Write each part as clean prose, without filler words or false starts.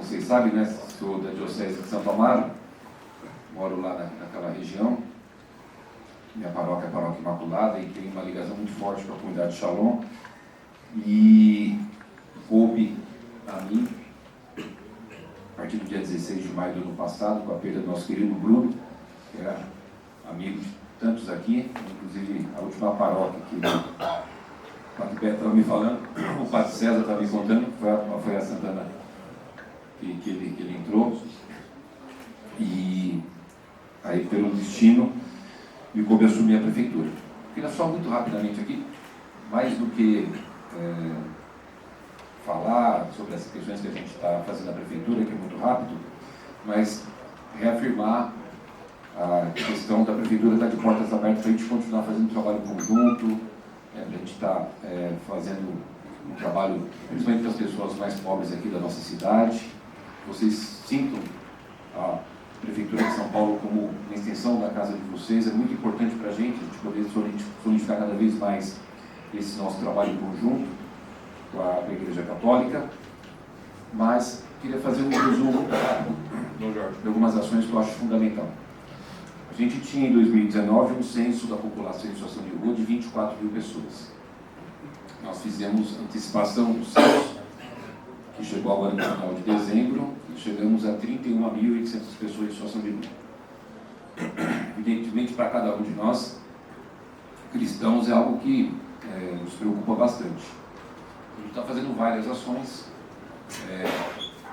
vocês sabem, né, sou da Diocese de Santo Amaro, moro lá naquela região. Minha paróquia é a Paróquia Imaculada e tem uma ligação muito forte com a comunidade Shalom. E coube a mim, a partir do dia 16 de maio do ano passado, com a perda do nosso querido Bruno, que era amigo de tantos aqui, inclusive a última paróquia que o Padre Beto estava me falando, o Padre César estava me contando, foi a Santana que ele entrou. E aí, pelo destino, me coube assumir a prefeitura. Queria só muito rapidamente aqui, mais do que falar sobre as questões que a gente está fazendo na prefeitura, que é muito rápido, mas reafirmar a questão da prefeitura estar de portas abertas para a gente continuar fazendo um trabalho conjunto, a gente está fazendo um trabalho, principalmente para as pessoas mais pobres aqui da nossa cidade. Vocês sintam a Prefeitura de São Paulo como uma extensão da casa de vocês. É muito importante para a gente poder solidificar cada vez mais esse nosso trabalho em conjunto com a Igreja Católica. Mas queria fazer um resumo de algumas ações que eu acho fundamental. A gente tinha em 2019 um censo da população em situação de rua de 24 mil pessoas. Nós fizemos antecipação do censo, que chegou agora no final de dezembro, e chegamos a 31.800 pessoas em situação de rua. Evidentemente, para cada um de nós, cristãos, é algo que nos preocupa bastante. A gente está fazendo várias ações,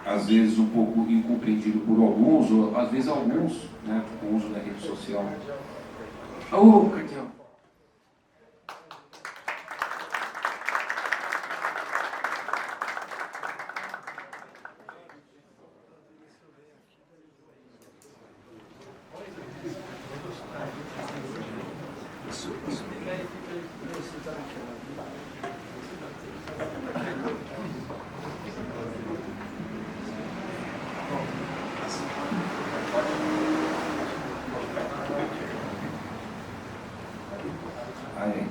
às vezes um pouco incompreendido por alguns, ou às vezes alguns, né, com o uso da rede social. Cartião.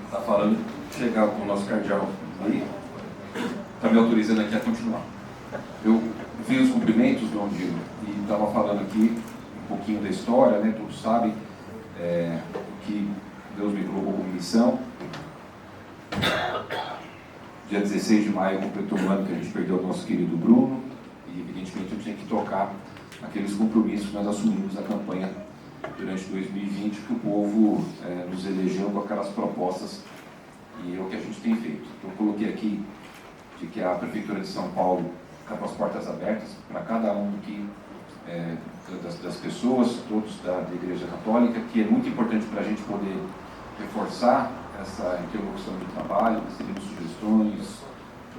Está falando, chegar com o nosso cardeal aí, está me autorizando aqui a continuar. Eu vi os cumprimentos, Dom Dino, e estava falando aqui um pouquinho da história, né? Todos sabem que Deus me colocou como missão. Dia 16 de maio completou um ano que a gente perdeu o nosso querido Bruno, e evidentemente eu tinha que tocar aqueles compromissos que nós assumimos na campanha durante 2020, que o povo nos elegeu com aquelas propostas, e é o que a gente tem feito. Então, eu coloquei aqui de que a Prefeitura de São Paulo está com as portas abertas para cada um das pessoas, todos da Igreja Católica, que é muito importante para a gente poder reforçar essa interlocução de trabalho, recebendo sugestões,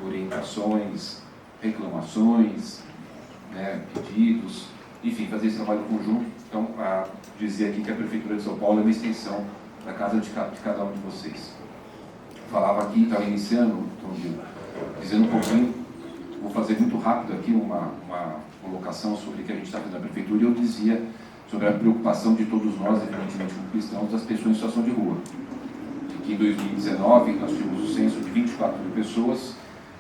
orientações, reclamações, pedidos, enfim, fazer esse trabalho conjunto. Então, dizer aqui que a Prefeitura de São Paulo é uma extensão da casa de cada um de vocês. Falava aqui, estava iniciando, dizendo um pouquinho, vou fazer muito rápido aqui uma colocação sobre o que a gente está fazendo na Prefeitura, e eu dizia sobre a preocupação de todos nós, evidentemente como cristãos, das pessoas em situação de rua. E que em 2019 nós tivemos o censo de 24 mil pessoas,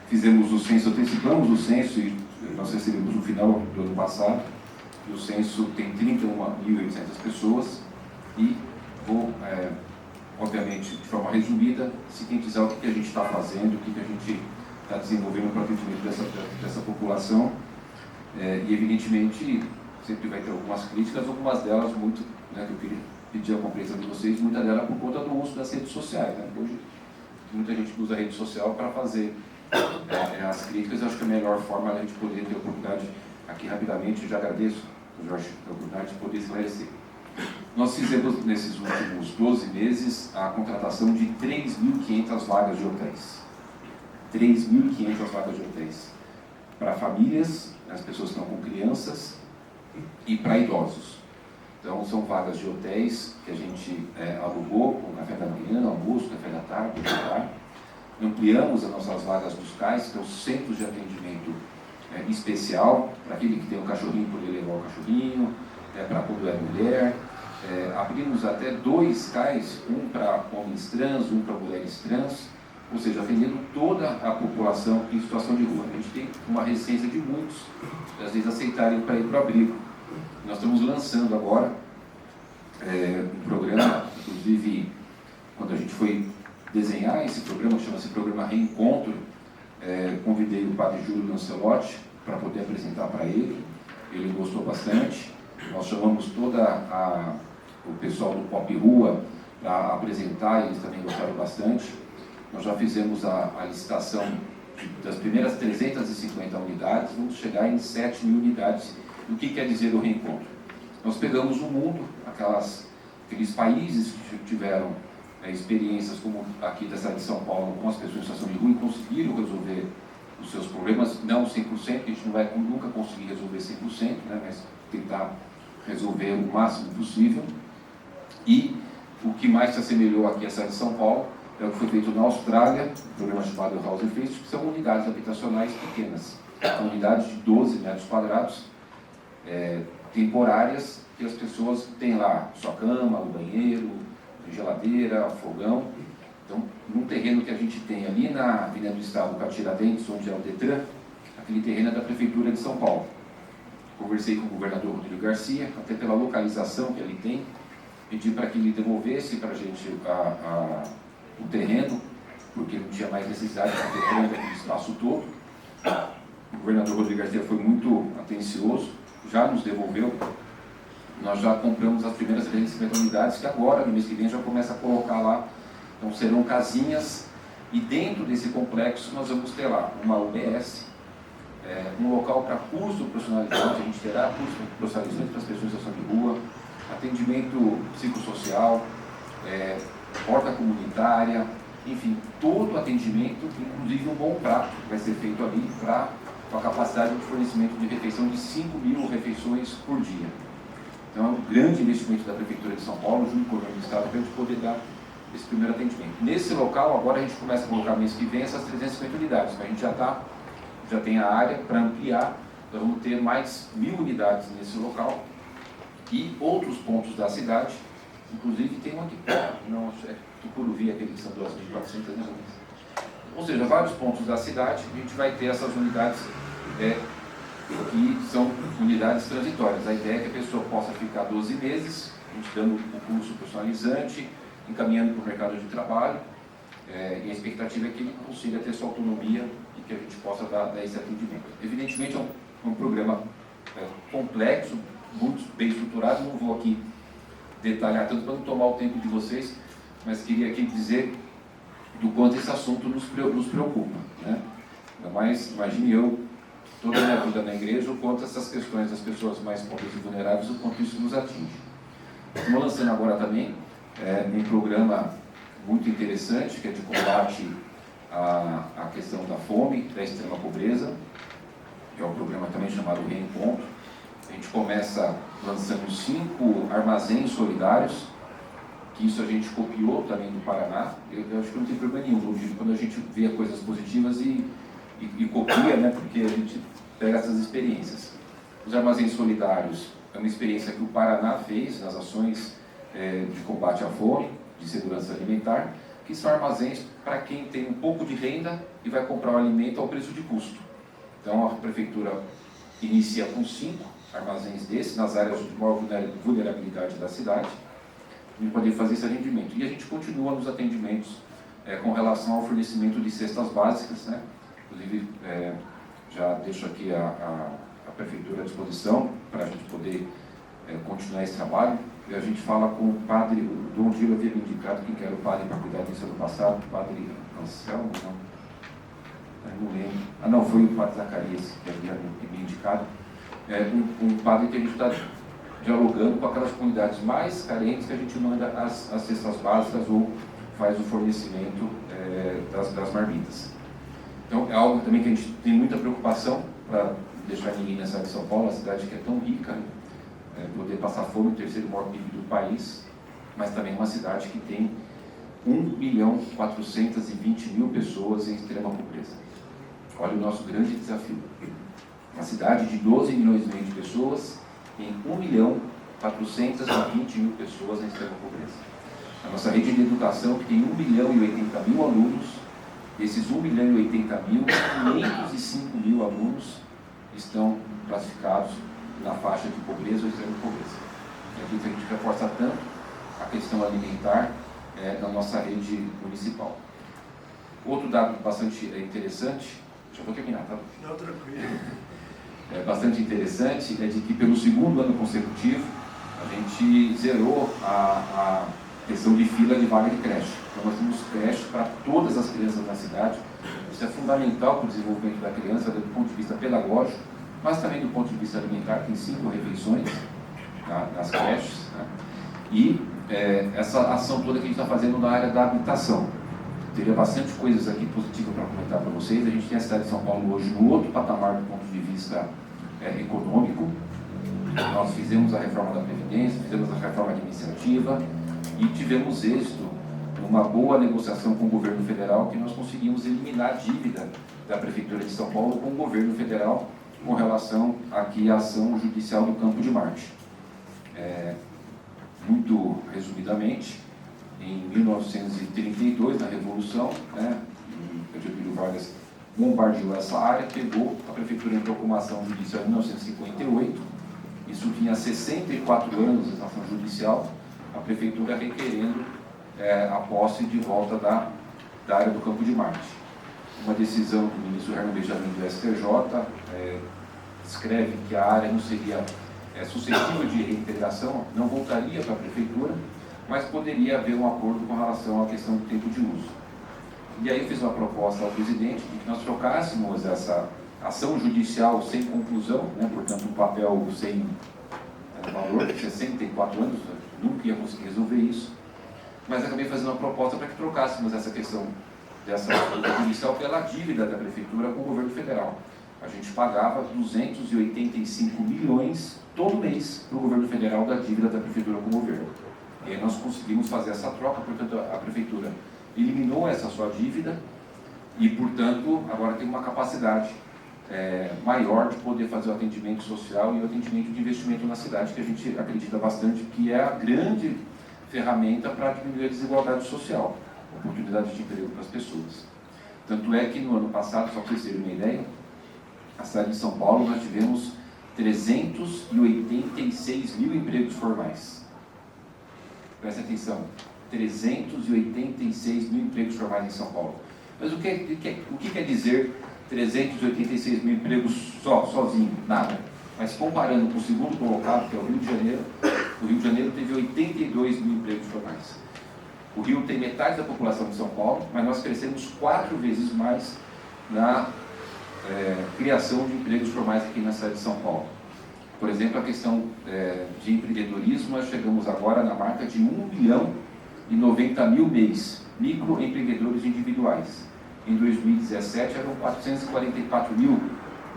fizemos o censo, antecipamos o censo, e nós recebemos no final do ano passado, e o censo tem 31.800 pessoas, e vou, obviamente, de forma resumida, sintetizar o que a gente está fazendo, o que a gente está desenvolvendo para o atendimento dessa população. E, evidentemente, sempre vai ter algumas críticas, algumas delas muito, que eu queria pedir a compreensão de vocês, muitas delas por conta do uso das redes sociais. Hoje, muita gente usa a rede social para fazer as críticas. Eu acho que a melhor forma é a gente poder ter a oportunidade, aqui rapidamente, eu já agradeço, Jorge, a oportunidade de poder esclarecer. Nós fizemos, nesses últimos 12 meses, a contratação de 3.500 vagas de hotéis. 3.500 vagas de hotéis. Para famílias, as pessoas que estão com crianças, e para idosos. Então, são vagas de hotéis que a gente alugou, com café da manhã, almoço, café da tarde, jantar. Ampliamos as nossas vagas dos CAIS, que é o Centro de Atendimento Especial, para aquele que tem um cachorrinho, poder levar o cachorrinho, para quando é mulher. Abrimos até 2 CAIS, um para homens trans, um para mulheres trans, ou seja, atendendo toda a população em situação de rua. A gente tem uma resistência de muitos das vezes aceitarem para ir para o abrigo. Nós estamos lançando agora um programa, inclusive, quando a gente foi desenhar esse programa, que chama-se Programa Reencontro, convidei o padre Júlio Lancelotti para poder apresentar para ele. Ele gostou bastante. Nós chamamos o pessoal do Pop Rua para apresentar, e eles também gostaram bastante. Nós já fizemos a licitação das primeiras 350 unidades, vamos chegar em 7.000 unidades. O que quer dizer o reencontro? Nós pegamos o mundo, aqueles países que tiveram experiências como aqui da cidade de São Paulo com as pessoas em situação de rua e conseguiram resolver os seus problemas, não 100%, a gente não vai nunca conseguir resolver 100%, né, mas tentar resolver o máximo possível. E o que mais se assemelhou aqui à cidade de São Paulo é o que foi feito na Austrália, um programa chamado House Effect, que são unidades habitacionais pequenas, são unidades de 12 metros quadrados, temporárias, que as pessoas têm lá sua cama, o banheiro, geladeira, fogão. Então, num terreno que a gente tem ali na Avenida do Estado, Tiradentes, onde é o Detran, aquele terreno é da Prefeitura de São Paulo. Conversei com o governador Rodrigo Garcia, até pela localização que ele tem, pedi para que ele devolvesse para a gente o terreno, porque não tinha mais necessidade de ter planta aquele espaço todo. O governador Rodrigo Garcia foi muito atencioso, já nos devolveu. Nós já compramos as primeiras 350 unidades, que agora, no mês que vem, já começa a colocar lá. Então, serão casinhas, e dentro desse complexo nós vamos ter lá uma UBS, um local para curso profissionalizante, a gente terá curso profissionalizante para as pessoas em situação de rua, atendimento psicossocial, horta comunitária, enfim, todo o atendimento, inclusive um bom prato que vai ser feito ali com a capacidade de fornecimento de refeição de 5.000 refeições por dia. Então, é um grande investimento da Prefeitura de São Paulo, junto com o governo do Estado, para a gente poder dar esse primeiro atendimento. Nesse local, agora a gente começa a colocar mês que vem essas 350 unidades, mas a gente já tem a área para ampliar, então vamos ter mais 1.000 unidades nesse local e outros pontos da cidade, inclusive tem um aqui perto, não, Tucuruvi, aquele que são 2.400 unidades. Ou seja, vários pontos da cidade, a gente vai ter essas unidades que são unidades transitórias. A ideia é que a pessoa possa ficar 12 meses, a gente dando o curso personalizante, encaminhando para o mercado de trabalho, e a expectativa é que ele consiga ter sua autonomia e que a gente possa dar esse atendimento. Evidentemente, é um programa complexo, muito bem estruturado, não vou aqui detalhar tanto para não tomar o tempo de vocês, mas queria aqui dizer do quanto esse assunto nos preocupa, né? Ainda mais, imagine eu, toda a minha vida na igreja, o quanto essas questões das pessoas mais pobres e vulneráveis, o quanto isso nos atinge. Estamos lançando agora também um programa muito interessante, que é de combate à questão da fome, da extrema pobreza, que é um programa também chamado Reencontro. A gente começa lançando 5 armazéns solidários, que isso a gente copiou também do Paraná. Eu acho que não tem problema nenhum, quando a gente vê coisas positivas e copia, né, porque a gente pega essas experiências. Os armazéns solidários é uma experiência que o Paraná fez nas ações de combate à fome, de segurança alimentar, que são armazéns para quem tem um pouco de renda e vai comprar o alimento ao preço de custo. Então a prefeitura inicia com 5 armazéns desses, nas áreas de maior vulnerabilidade da cidade, para poder fazer esse atendimento. E a gente continua nos atendimentos com relação ao fornecimento de cestas básicas, né? Inclusive, já deixo aqui a prefeitura à disposição para a gente poder continuar esse trabalho. E a gente fala com o padre, o Dom Gil havia me indicado quem era o padre para cuidar disso ano passado, o padre Anselmo, não lembro. Ah, não, foi o padre Zacarias que havia me indicado. Um padre que a gente está dialogando com aquelas comunidades mais carentes, que a gente manda as cestas básicas ou faz o fornecimento das marmitas. Então, é algo também que a gente tem muita preocupação para deixar ninguém na cidade de São Paulo, uma cidade que é tão rica, né? Poder passar fome, o terceiro maior PIB do país, mas também uma cidade que tem 1.420.000 pessoas em extrema pobreza. Olha o nosso grande desafio. Uma cidade de 12 milhões e meio de pessoas tem 1.420.000 pessoas em extrema pobreza. A nossa rede de educação, que tem 1.080.000 alunos, desses 1.080.000, 505.000 alunos estão classificados na faixa de pobreza ou extrema pobreza. É aqui que a gente reforça tanto a questão alimentar da nossa rede municipal. Outro dado bastante interessante, já vou terminar, tá? Não, tranquilo. Bastante interessante é de que pelo segundo ano consecutivo a gente zerou a questão de fila de vaga de creche. Então nós temos creche para todas as crianças da cidade. Isso é fundamental para o desenvolvimento da criança do ponto de vista pedagógico, mas também do ponto de vista alimentar. Tem 5 refeições nas creches, né? E essa ação toda que a gente está fazendo na área da habitação. Teria bastante coisas aqui positivas para comentar para vocês. A gente tem a cidade de São Paulo hoje no outro patamar do ponto de vista econômico. Nós fizemos a reforma da Previdência, fizemos a reforma administrativa e tivemos êxito numa boa negociação com o governo federal, que nós conseguimos eliminar a dívida da Prefeitura de São Paulo com o governo federal com relação aqui à ação judicial do Campo de Marte. Muito resumidamente, em 1932, na Revolução, Getúlio Vargas bombardeou essa área, pegou, a Prefeitura entrou com uma ação judicial em 1958, isso tinha 64 anos de ação judicial, a Prefeitura requerendo a posse de volta da área do Campo de Marte. Uma decisão do ministro Herman Benjamin do STJ escreve que a área não seria suscetível de reintegração, não voltaria para a Prefeitura, mas poderia haver um acordo com relação à questão do tempo de uso. E aí eu fiz uma proposta ao presidente de que nós trocássemos essa ação judicial sem conclusão, portanto um papel sem valor, de 64 anos, nunca ia conseguir resolver isso, mas acabei fazendo uma proposta para que trocássemos essa questão dessa judicial pela dívida da Prefeitura com o governo federal. A gente pagava 285 milhões todo mês para o governo federal da dívida da Prefeitura com o governo. E aí nós conseguimos fazer essa troca, portanto a Prefeitura eliminou essa sua dívida e, portanto, agora tem uma capacidade maior de poder fazer o atendimento social e o atendimento de investimento na cidade, que a gente acredita bastante que é a grande ferramenta para diminuir a desigualdade social, oportunidade de emprego para as pessoas. Tanto é que no ano passado, só para vocês terem uma ideia, na cidade de São Paulo nós tivemos 386 mil empregos formais. Presta atenção, 386 mil empregos formais em São Paulo. Mas o que quer dizer 386 mil empregos sozinho? Nada. Mas comparando com o segundo colocado, que é o Rio de Janeiro, o Rio de Janeiro teve 82 mil empregos formais. O Rio tem metade da população de São Paulo, mas nós crescemos 4 vezes mais na criação de empregos formais aqui na cidade de São Paulo. Por exemplo, a questão de empreendedorismo, nós chegamos agora na marca de 1.090.000 mês, microempreendedores individuais. Em 2017 eram 444 mil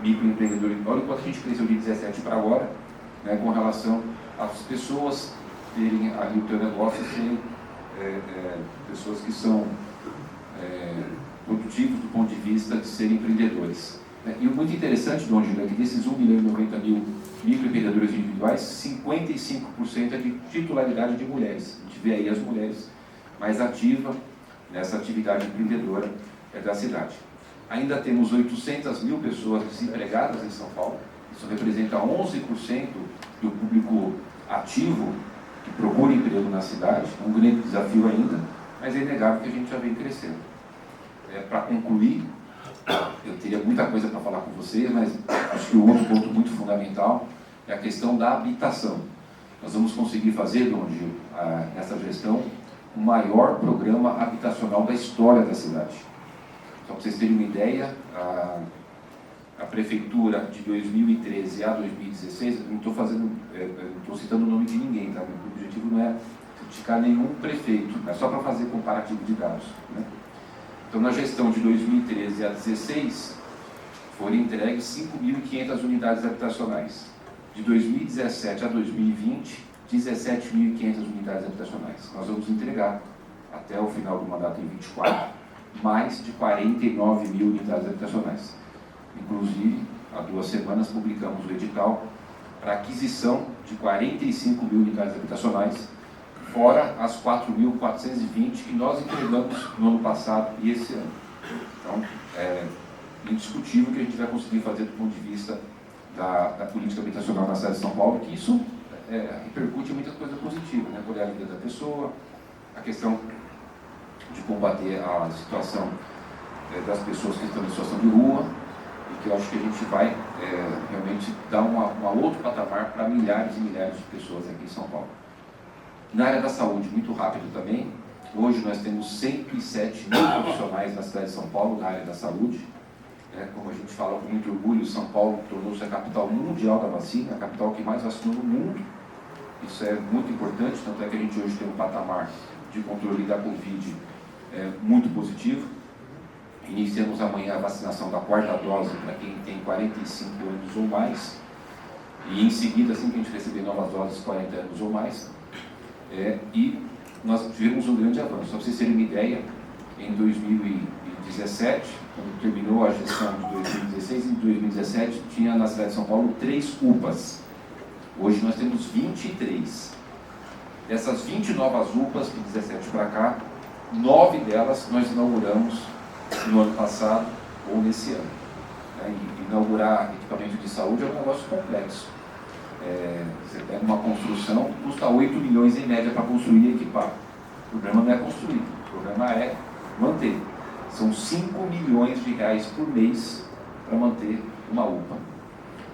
microempreendedores. Olha o quanto a gente cresceu de 2017 para agora, com relação às pessoas terem ali o teu negócio, serem pessoas que são produtivos do ponto de vista de serem empreendedores. E o muito interessante, Dom Gil, é que desses 1.090.000 microempreendedores individuais, 55% é de titularidade de mulheres. A gente vê aí as mulheres mais ativas nessa atividade empreendedora da cidade. Ainda temos 800 mil pessoas desempregadas em São Paulo. Isso representa 11% do público ativo que procura emprego na cidade. É um grande desafio ainda, mas é inegável que a gente já vem crescendo. Para concluir, eu teria muita coisa para falar com vocês, mas acho que o outro ponto muito fundamental é a questão da habitação. Nós vamos conseguir fazer, Dom Gil, nessa gestão, o maior programa habitacional da história da cidade. Só para vocês terem uma ideia, a Prefeitura de 2013 a 2016, não estou citando o nome de ninguém, tá? O objetivo não é criticar nenhum prefeito, é só para fazer comparativo de dados, né? Então, na gestão de 2013 a 2016, foram entregues 5.500 unidades habitacionais. De 2017 a 2020, 17.500 unidades habitacionais. Nós vamos entregar, até o final do mandato em 24, mais de 49 mil unidades habitacionais. Inclusive, há 2 semanas, publicamos o edital para aquisição de 45 mil unidades habitacionais, fora as 4.420 que nós entregamos no ano passado e esse ano. Então, é indiscutível que a gente vai conseguir fazer do ponto de vista da política habitacional na cidade de São Paulo, que isso repercute em muitas coisas positivas, né? Por a vida da pessoa, a questão de combater a situação das pessoas que estão em situação de rua, e que eu acho que a gente vai realmente dar um outro patamar para milhares e milhares de pessoas aqui em São Paulo. Na área da saúde, muito rápido também, hoje nós temos 107 mil profissionais na cidade de São Paulo, na área da saúde. Como a gente fala com muito orgulho, São Paulo tornou-se a capital mundial da vacina, a capital que mais vacinou no mundo. Isso é muito importante, tanto é que a gente hoje tem um patamar de controle da Covid muito positivo. Iniciamos amanhã a vacinação da 4ª dose para quem tem 45 anos ou mais, e em seguida, assim que a gente receber novas doses, 40 anos ou mais. E nós tivemos um grande avanço. Só para vocês terem uma ideia, em 2017, quando terminou a gestão de 2016, em 2017 tinha na cidade de São Paulo 3 UPAs. Hoje nós temos 23. Dessas 20 novas UPAs, de 17 para cá, 9 delas nós inauguramos no ano passado ou nesse ano. E inaugurar equipamento de saúde é um negócio complexo. Você pega uma construção, custa 8 milhões em média para construir e equipar. O problema não é construir, o problema é manter. São 5 milhões de reais por mês para manter uma UPA.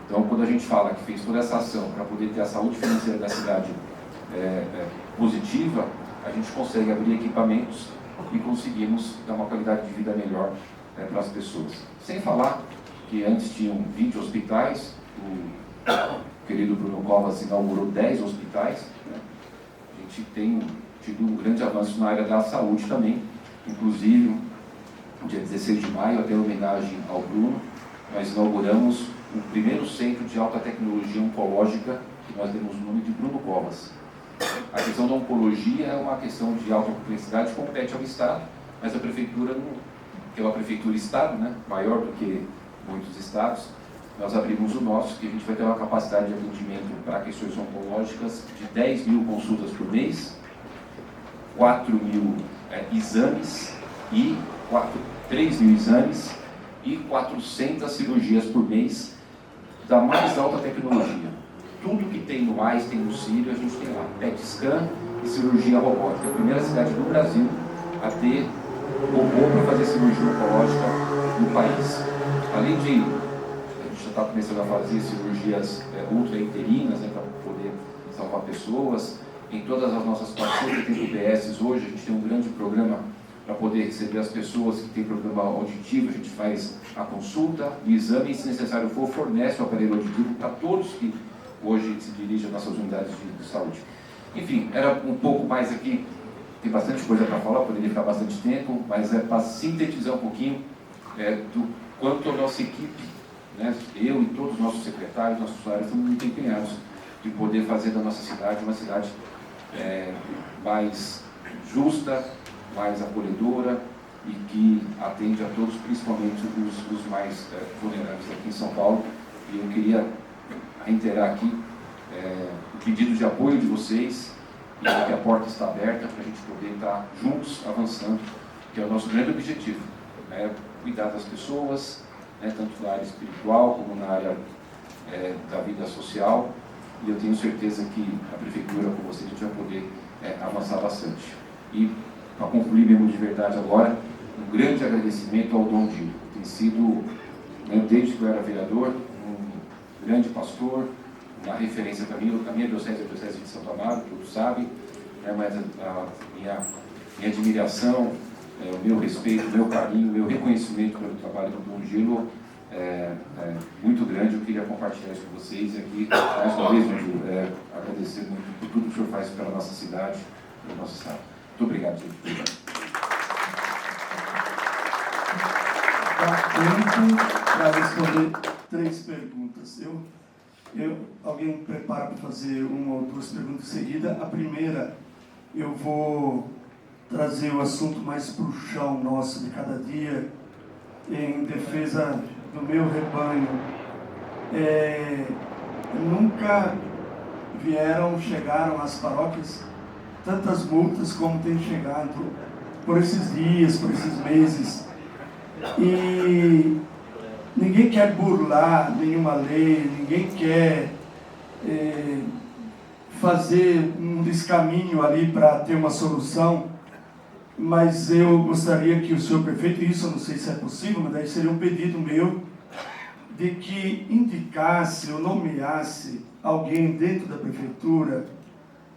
Então, quando a gente fala que fez toda essa ação para poder ter a saúde financeira da cidade positiva, a gente consegue abrir equipamentos e conseguimos dar uma qualidade de vida melhor para as pessoas. Sem falar que antes tinham 20 hospitais, o querido Bruno Covas inaugurou 10 hospitais. A gente tem tido um grande avanço na área da saúde também, inclusive, no dia 16 de maio, até em homenagem ao Bruno, nós inauguramos o primeiro centro de alta tecnologia oncológica, que nós demos o nome de Bruno Covas. A questão da oncologia é uma questão de alta complexidade, compete ao Estado, mas a Prefeitura, que é uma Prefeitura-Estado, né, maior do que muitos estados, nós abrimos o nosso, que a gente vai ter uma capacidade de atendimento para questões oncológicas de 10 mil consultas por mês, 4 mil exames e 3 mil exames e 400 cirurgias por mês da mais alta tecnologia. Tudo que tem no AIS, tem no Sírio, a gente tem lá. PET scan e cirurgia robótica. A primeira cidade do Brasil a ter robô para fazer cirurgia oncológica no país. Além de, a gente já está começando a fazer cirurgias ultra-interinas, para poder salvar pessoas. Em todas as nossas parceiras tem UBS hoje, a gente tem um grande programa para poder receber as pessoas que têm problema auditivo. A gente faz a consulta, o exame e, se necessário for, fornece o aparelho auditivo para todos que hoje se dirigem às nossas unidades de saúde. Enfim, era um pouco mais aqui, tem bastante coisa para falar, poderia ficar bastante tempo, mas é para sintetizar um pouquinho do quanto a nossa equipe, né, eu e todos os nossos secretários, nossos funcionários, estamos muito empenhados de poder fazer da nossa cidade uma cidade mais justa, mais acolhedora e que atende a todos, principalmente os mais vulneráveis aqui em São Paulo. E eu queria reiterar aqui o pedido de apoio de vocês, e que a porta está aberta para a gente poder estar juntos avançando, que é o nosso grande objetivo, cuidar das pessoas, tanto na área espiritual como na área da vida social, e eu tenho certeza que a Prefeitura, com vocês, a gente vai poder avançar bastante. E, para concluir mesmo de verdade agora, um grande agradecimento ao Dom Dilo. Tem sido, desde que eu era vereador, um grande pastor, uma referência para mim. A minha diocese é a Diocese de Santo Amaro, todos sabem, mas a minha admiração, o meu respeito, o meu carinho, o meu reconhecimento pelo trabalho do Dom Dilo é muito grande. Eu queria compartilhar isso com vocês aqui, mais uma vez, Dom Dilo, agradecer muito por tudo que o senhor faz pela nossa cidade, pelo nosso estado. Muito obrigado, gente. Dá tempo para responder 3 perguntas. Alguém prepara para fazer 1 ou 2 perguntas em seguida. A primeira, eu vou trazer o assunto mais para o chão nosso de cada dia, em defesa do meu rebanho. Nunca chegaram às paróquias tantas multas como tem chegado por esses dias, por esses meses. E ninguém quer burlar nenhuma lei, ninguém quer fazer um descaminho ali para ter uma solução, mas eu gostaria que o senhor prefeito, isso eu não sei se é possível, mas daí seria um pedido meu, de que indicasse ou nomeasse alguém dentro da prefeitura,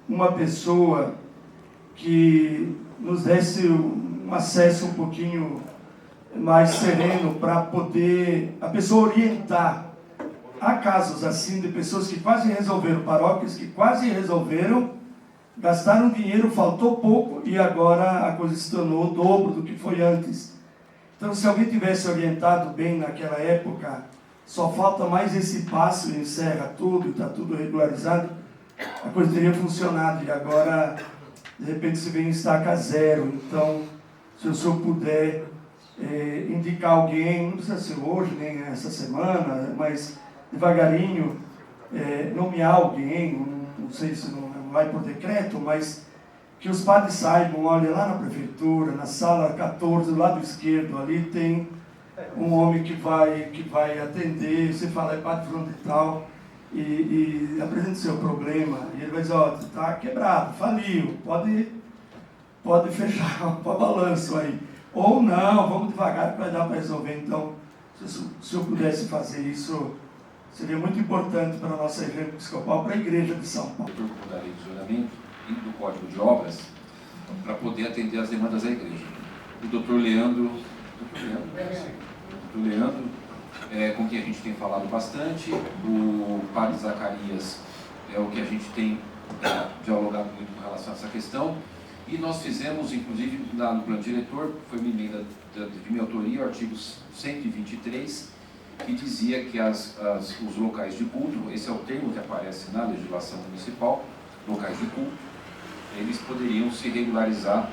uma pessoa que nos desse um acesso um pouquinho mais sereno para poder a pessoa orientar. Há casos assim de pessoas que quase resolveram, paróquias que quase resolveram, gastaram dinheiro, faltou pouco e agora a coisa se tornou o dobro do que foi antes. Então, se alguém tivesse orientado bem naquela época, só falta mais esse passo e encerra tudo, está tudo regularizado, a coisa teria funcionado. E agora, de repente, se vem em estaca zero. Então, se o senhor puder indicar alguém, não precisa ser hoje, nem essa semana, mas devagarinho, nomear alguém, não sei se não vai por decreto, mas que os padres saibam, olha, lá na prefeitura, na sala 14, do lado esquerdo, ali tem um homem que vai atender, você fala, é padre fulano de tal, e apresenta o seu problema, e ele vai dizer, ó, está quebrado, faliu, pode fechar para balanço aí. Ou não, vamos devagar que vai dar para resolver. Então, se o senhor pudesse fazer isso, seria muito importante para a nossa igreja episcopal, para a igreja de São Paulo. Da lei de isolamento e do Código de Obras, para poder atender as demandas da igreja. O doutor Leandro, com quem a gente tem falado bastante, o padre Zacarias é o que a gente tem dialogado muito com relação a essa questão, e nós fizemos, inclusive, no plano diretor, foi uma emenda de minha autoria, o artigo 123, que dizia que os locais de culto, esse é o termo que aparece na legislação municipal, locais de culto, eles poderiam se regularizar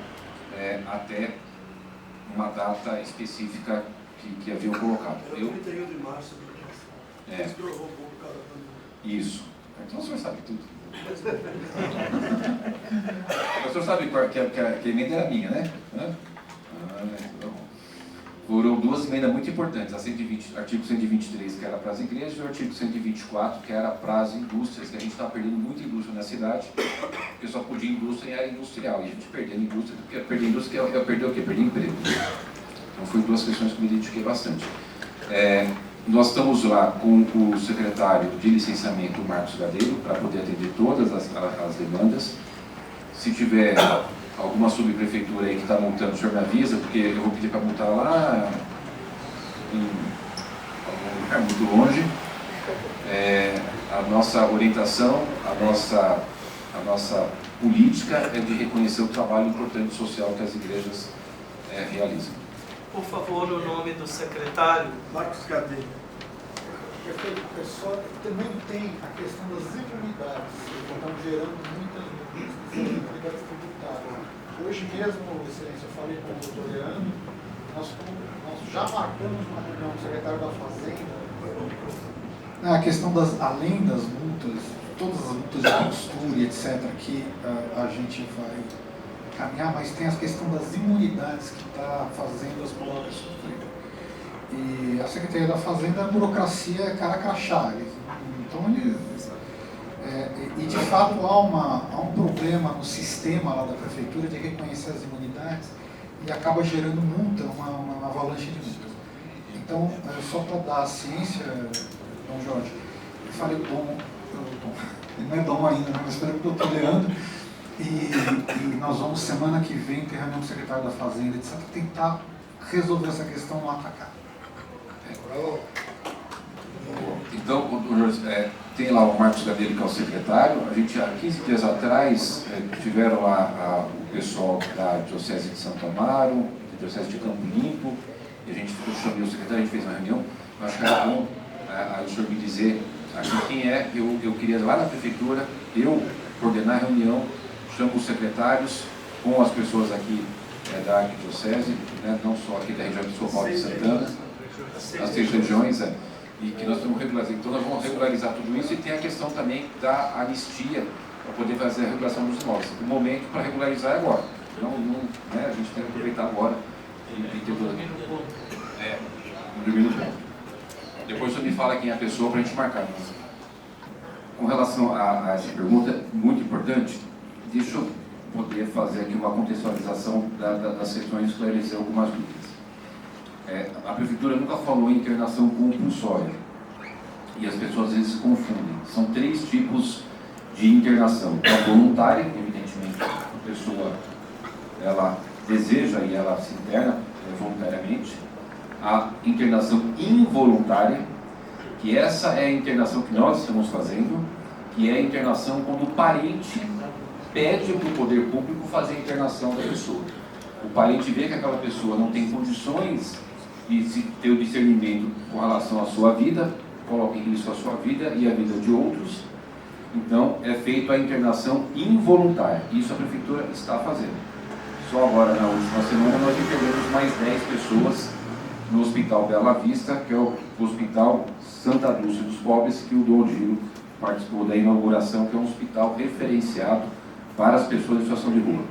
até uma data específica que haviam colocado. Era 31 de março. Isso. Então o senhor sabe tudo. O senhor sabe que a emenda era minha, né? Tá bom. Foram duas emendas muito importantes, artigo 123, que era para as igrejas, e o artigo 124, que era para as indústrias, que a gente está perdendo muita indústria na cidade, porque só podia indústria em área industrial, e a gente perdendo indústria, porque perder indústria é perder o quê? Perder emprego. Então, foi duas questões que me identifiquei bastante. Nós estamos lá com o secretário de licenciamento, Marcos Gadeiro, para poder atender todas as demandas. Se tiver alguma subprefeitura aí que está multando, o senhor me avisa, porque eu vou pedir para multar lá em algum lugar muito longe. A nossa orientação, a nossa política é de reconhecer o trabalho importante social que as igrejas realizam. Por favor, o nome do secretário. Marcos Gadeiro. Prefeito, o pessoal também tem a questão das imunidades, que estão gerando muitas imunidades tributárias. Hoje mesmo, Excelência, eu falei com o doutor Leandro, nós já marcamos uma reunião com o secretário da Fazenda. A questão além das multas, todas as multas de costura, etc., que a gente vai caminhar, mas tem a questão das imunidades que está fazendo as palavras sofrerem. E a Secretaria da Fazenda, a burocracia é cara crachá. Então, e de fato há um problema no sistema lá da Prefeitura de reconhecer as imunidades e acaba gerando multa, uma avalanche de multas. Então, só para dar a ciência, Dom Jorge, eu falei Dom, ele não é Dom ainda, né? Mas falei com o doutor Leandro, e nós vamos semana que vem ter reunião com o secretário da Fazenda, etc., tentar resolver essa questão lá para cá. Então, tem lá o Marcos Gadeiro, que é o secretário. A gente, há 15 dias atrás, tiveram lá o pessoal da Diocese de Santo Amaro, da Diocese de Campo Limpo, e a gente chamou o secretário, a gente fez uma reunião. Eu acho que era bom o senhor me dizer aqui quem é. Eu queria lá na prefeitura, eu coordenar a reunião, chamo os secretários com as pessoas aqui da Arquidiocese, né, não só aqui da região episcopal de Santana, as 3 regiões, e que nós estamos regularizando. Então nós vamos regularizar tudo isso, e tem a questão também da anistia, para poder fazer a regulação dos imóveis. O momento para regularizar é agora. A gente tem que aproveitar agora e ter toda no primeiro ponto. Depois você me fala quem é a pessoa para a gente marcar. Mas, com relação a essa pergunta, muito importante, deixa eu poder fazer aqui uma contextualização das questões e esclarecer algumas dúvidas. A Prefeitura nunca falou em internação compulsória, e as pessoas às vezes se confundem. São 3 tipos de internação. A voluntária, evidentemente, a pessoa ela deseja e ela se interna voluntariamente. A internação involuntária, que essa é a internação que nós estamos fazendo, que é a internação quando o parente pede para o poder público fazer a internação da pessoa. O parente vê que aquela pessoa não tem condições de ter o discernimento com relação à sua vida, coloca em risco a sua vida e a vida de outros. Então, é feita a internação involuntária. Isso a Prefeitura está fazendo. Só agora, na última semana, nós internamos mais 10 pessoas no Hospital Bela Vista, que é o Hospital Santa Lúcia dos Pobres, que o Dom Giro participou da inauguração, que é um hospital referenciado para as pessoas em situação de rua.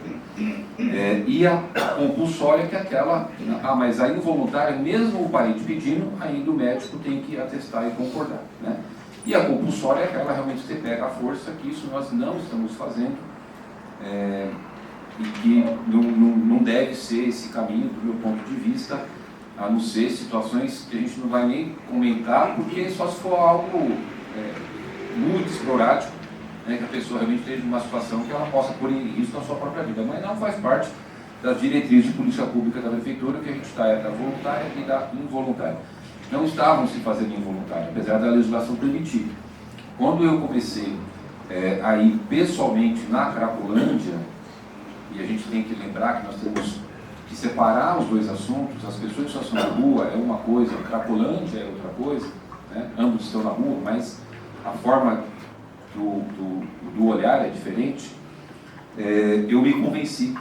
E a compulsória, que é aquela, mas a involuntária, mesmo o parente pedindo, ainda o médico tem que atestar e concordar, né? E a compulsória é aquela realmente que você pega a força, que isso nós não estamos fazendo, e que não deve ser esse caminho, do meu ponto de vista, a não ser situações que a gente não vai nem comentar, porque só se for algo muito esporádico, né, que a pessoa realmente esteja numa situação que ela possa pôr em risco a sua própria vida, mas não faz parte das diretrizes de política pública da Prefeitura, que a gente está da voluntária e da involuntária. Não estavam se fazendo involuntária, apesar da legislação permitir. Quando eu comecei a ir pessoalmente na Cracolândia, e a gente tem que lembrar que nós temos que separar os dois assuntos, as pessoas em situação de rua é uma coisa, a Cracolândia é outra coisa, né? Ambos estão na rua, mas a forma do olhar é diferente. Eu me convenci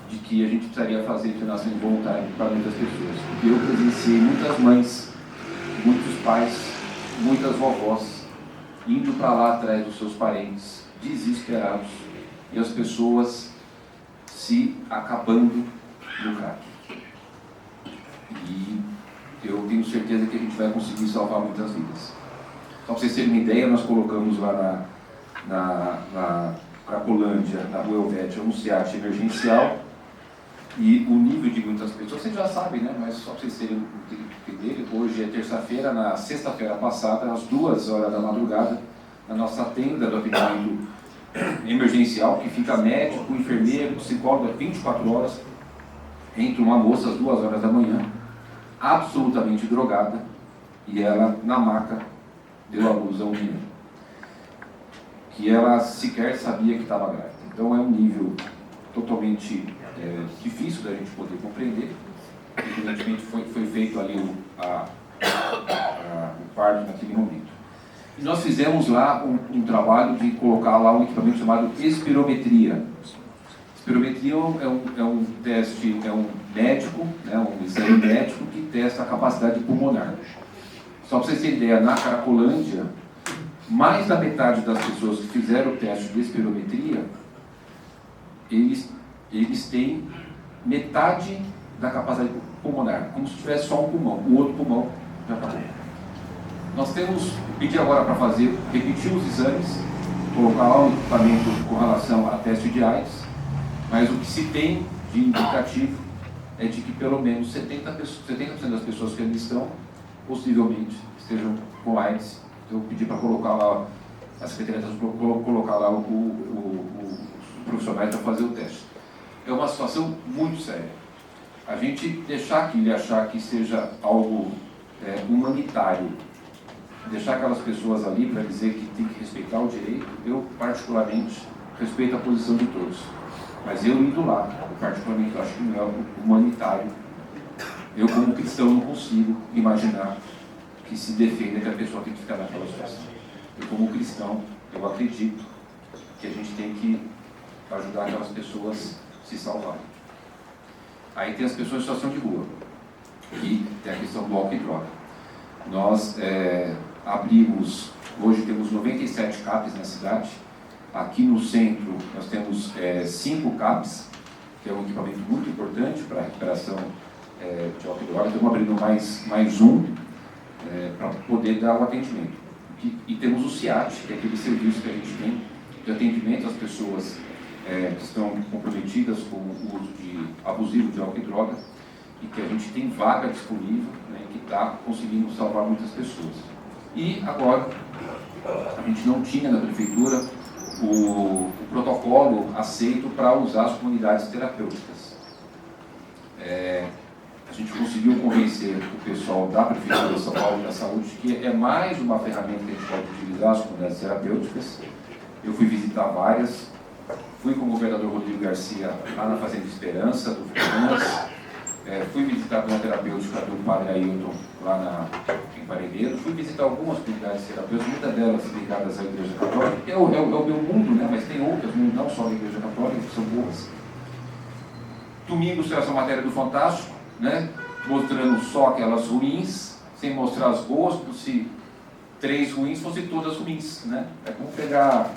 de que a gente precisaria fazer internação involuntária para muitas pessoas, porque eu presenciei muitas mães, muitos pais, muitas vovós indo para lá atrás dos seus parentes, desesperados, e as pessoas se acabando no crack. E eu tenho certeza que a gente vai conseguir salvar muitas vidas. Só para vocês terem uma ideia, nós colocamos lá na Cracolândia, na Rua Elvete, um SEAT emergencial, e o nível de muitas pessoas, vocês já sabem, né? Mas só para vocês terem entender, hoje é terça-feira, na sexta-feira passada, às 2 horas da madrugada, na nossa tenda do atendimento emergencial, que fica médico, enfermeiro, psicólogo, 24 horas, entra uma moça às 2 horas da manhã, absolutamente drogada, e ela, na maca, deu à luz a um menino, que ela sequer sabia que estava grávida. Então é um nível totalmente difícil da gente poder compreender. Evidentemente foi feito ali o parto naquele momento. E nós fizemos lá um trabalho de colocar lá um equipamento chamado espirometria. Espirometria é um teste, é um médico, né, um exame médico que testa a capacidade pulmonar. Só para vocês terem ideia, na Cracolândia, mais da metade das pessoas que fizeram o teste de espirometria, eles têm metade da capacidade pulmonar, como se tivesse só um pulmão, o outro pulmão já acabou. Nós pedi agora para repetir os exames, colocar lá um equipamento com relação a teste de AIDS, mas o que se tem de indicativo é de que pelo menos 70% das pessoas que ali estão, possivelmente, estejam com AIDS. Então, eu pedi para colocar lá, a Secretaria colocar lá os profissionais para fazer o teste. É uma situação muito séria. A gente deixar aquilo e achar que seja algo humanitário, deixar aquelas pessoas ali para dizer que tem que respeitar o direito, eu particularmente respeito a posição de todos. Mas eu indo lá, eu particularmente acho que não é humanitário. Eu como cristão não consigo imaginar que se defenda que a pessoa tem que ficar naquela situação. Eu como cristão, eu acredito que a gente tem que ajudar aquelas pessoas a se salvarem. Aí tem as pessoas em situação de rua, e tem a questão do álcool e droga. Nós abrimos, hoje temos 97 CAPs na cidade. Aqui no centro nós temos 5 CAPs, que é um equipamento muito importante para a recuperação de álcool e droga. Estamos abrindo mais um. para poder dar o atendimento. E temos o CIAT, que é aquele serviço que a gente tem de atendimento às pessoas que estão comprometidas com o uso abusivo de álcool e droga, e que a gente tem vaga disponível, né, que está conseguindo salvar muitas pessoas. E agora, a gente não tinha na prefeitura o protocolo aceito para usar as comunidades terapêuticas. A gente conseguiu convencer o pessoal da Prefeitura de São Paulo da Saúde que é mais uma ferramenta que a gente pode utilizar, as comunidades terapêuticas. Eu fui visitar várias, fui com o governador Rodrigo Garcia lá na Fazenda Esperança, do Fernandes, fui visitar a terapêutica do Padre Ailton lá em Parelheiros, fui visitar algumas comunidades terapêuticas, muitas delas ligadas à Igreja Católica, que é o meu mundo, né? Mas tem outras, não só da Igreja Católica, que são boas. Domingo saiu essa matéria do Fantástico, né? Mostrando só aquelas ruins, sem mostrar as boas, como se 3 ruins fossem todas ruins, né? É como pegar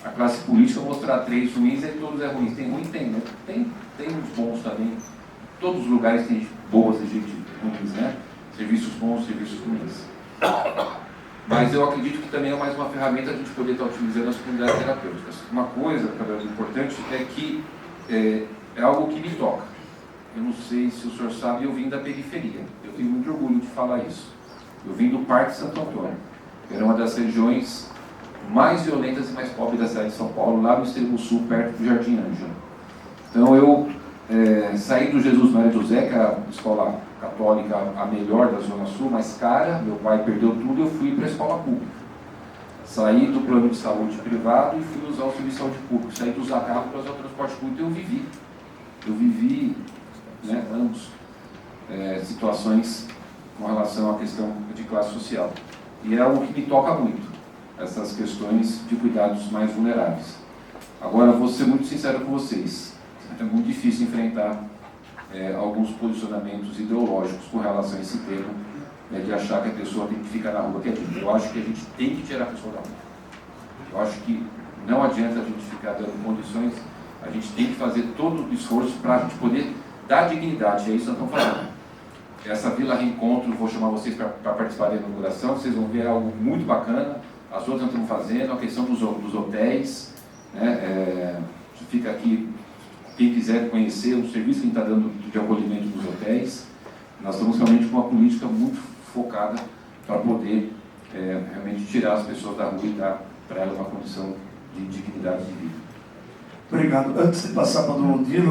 a classe política, mostrar 3 ruins e todos é ruins. Tem ruim? Tem, né? Tem uns bons também. Todos os lugares tem gente boas e gente ruins, né? Serviços bons, serviços ruins. Mas eu acredito que também é mais uma ferramenta a gente poder estar utilizando as comunidades terapêuticas. Uma coisa, Cabelo, importante é que é algo que me toca. Eu não sei se o senhor sabe, eu vim da periferia. Eu tenho muito orgulho de falar isso. Eu vim do Parque Santo Antônio, que era uma das regiões mais violentas e mais pobres da cidade de São Paulo, lá no extremo sul, perto do Jardim Ângelo. Então eu saí do Jesus Maria José, que era a escola católica a melhor da Zona Sul, mais cara, meu pai perdeu tudo, eu fui para a escola pública. Saí do plano de saúde privado e fui usar o serviço de saúde público. Saí do usar carro para usar o transporte público e eu vivi, né, ambos, situações com relação à questão de classe social. E é algo que me toca muito, essas questões de cuidados mais vulneráveis. Agora, vou ser muito sincero com vocês, é muito difícil enfrentar alguns posicionamentos ideológicos com relação a esse tema, de achar que a pessoa tem que ficar na rua quietinha. Eu acho que a gente tem que tirar a pessoa da rua. Eu acho que não adianta a gente ficar dando condições, a gente tem que fazer todo o esforço para a gente poder dar dignidade, é isso que nós estamos falando. Essa Vila Reencontro, vou chamar vocês para participar da inauguração, vocês vão ver algo muito bacana, as outras nós estamos fazendo, a questão dos hotéis, né? Fica aqui, quem quiser conhecer o serviço que a gente está dando de acolhimento nos hotéis. Nós estamos realmente com uma política muito focada para poder realmente tirar as pessoas da rua e dar para elas uma condição de dignidade de vida. Obrigado. Antes de passar para o Dom Dilo,